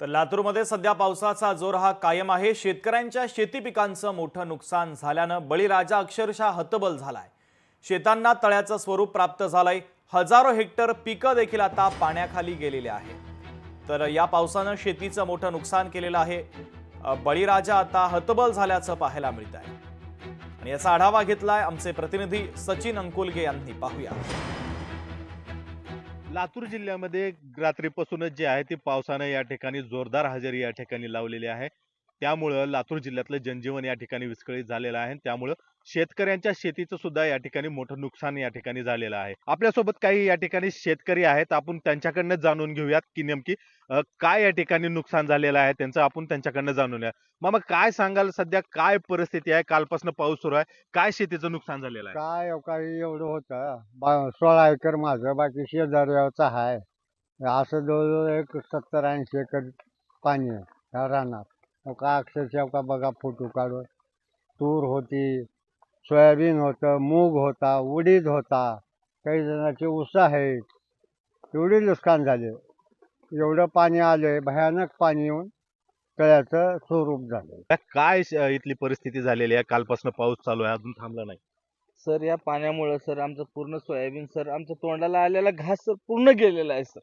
तर लातूरमध्ये सध्या पावसाचा जोर हा कायम आहे। शेतकऱ्यांच्या शेती पिकांचं मोठं नुकसान झाल्यानं बळीराजा अक्षरशः हतबल झालाय। शेतांना तळ्याचं स्वरूप प्राप्त झालंय। हजारो हेक्टर पिकं देखील आता पाण्याखाली गेलेले आहे। तर या पावसानं शेतीचं मोठं नुकसान केलेलं आहे। बळीराजा आता हतबल झाल्याचं पाहायला मिळत आहे आणि याचा आढावा घेतलाय आमचे प्रतिनिधी सचिन अंकुलगे यांनी। पाहूया। लातूर जिल्ह्यामध्ये रात्रीपासूनच जे आहे ते पावसाने या ठिकाणी जोरदार हजेरी या ठिकाणी लावलेली आहे। त्यामुळे लातूर जिल्ह्यातलं जनजीवन या ठिकाणी विस्कळीत झालेलं आहे। त्यामुळे शेतकऱ्यांच्या शेतीचं सुद्धा या ठिकाणी मोठं नुकसान या ठिकाणी झालेलं आहे। आपल्यासोबत काही या ठिकाणी शेतकरी आहेत, आपण त्यांच्याकडनं जाणून घेऊयात की नेमकी काय या ठिकाणी नुकसान झालेलं आहे त्यांचं, आपण त्यांच्याकडनं जाणून घ्या। मामा, काय सांगाल, सध्या काय परिस्थिती आहे? कालपासून पाऊस सुरू आहे, काय शेतीचं नुकसान झालेलं आहे? काय काही एवढं होतं 16 एकर माझं, बाकी शेजाऱ्याचं आहे। असं जवळजवळ एक 70-80 एकर पाणी आहे ह्या रानात। का अक्षरशः का बघा फोटो काढून, तूर होती, सोयाबीन होतं, मूग होता, उडीद होता, काही जणांचे ऊस आहेत। एवढे नुकसान झाले, एवढं पाणी आलंय, भयानक पाणी येऊन तळ्याचं स्वरूप झालं। काय इथली परिस्थिती झालेली आहे? कालपासून पाऊस चालू आहे, अजून थांबला नाही। सर या पाण्यामुळे सर आमचं पूर्ण सोयाबीन सर, आमच्या तोंडाला आलेला घास सर पूर्ण गेलेला आहे सर।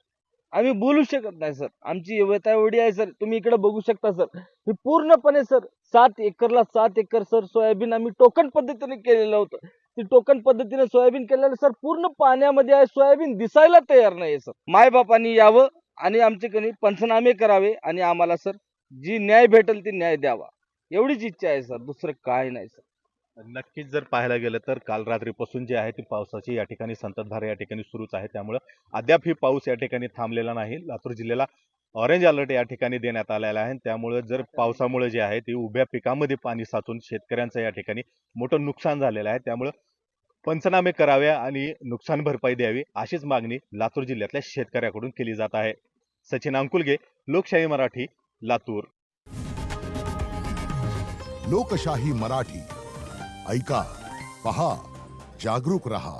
आम्ही बोलू शकत नाही सर, आमची व्यथा एवढी आहे सर। तुम्ही इकडे बघू शकता सर, ही पूर्णपणे सर 7 एकरला 7 एकर सर सोयाबीन आम्ही टोकन पद्धतीने केलेलं होतं। ती टोकन पद्धतीने सोयाबीन केलेलं सर पूर्ण पाण्यामध्ये आहे। सोयाबीन दिसायला तयार नाही सर। मायबापांनी यावं आणि आमचे कधी पंचनामे करावे आणि आम्हाला सर जी न्याय भेटेल ती न्याय द्यावा, एवढीच इच्छा आहे सर, दुसरं काय नाही सर। नक्कीच जर पाहायला गेलं तर काल रात्रीपासून जे आहे ती पावसाची या ठिकाणी संततधार या ठिकाणी सुरूच आहे। त्यामुळे अद्याप ही पाऊस या ठिकाणी थांबलेला नाही। लातूर जिल्ह्याला ऑरेंज अलर्ट या ठिकाणी देण्यात आलेला आहे। त्यामुळे जर पावसामुळे जे आहे ते उभ्या पिकांमध्ये पाणी साचून शेतकऱ्यांचं या ठिकाणी मोठं नुकसान झालेलं आहे। त्यामुळे पंचनामे करावे आणि नुकसान भरपाई द्यावी अशीच मागणी लातूर जिल्ह्यातल्या शेतकऱ्याकडून केली जात आहे। सचिन अंकुलगे, लोकशाही मराठी, लातूर। लोकशाही मराठी ऐका, पहा, जागरूक रहा।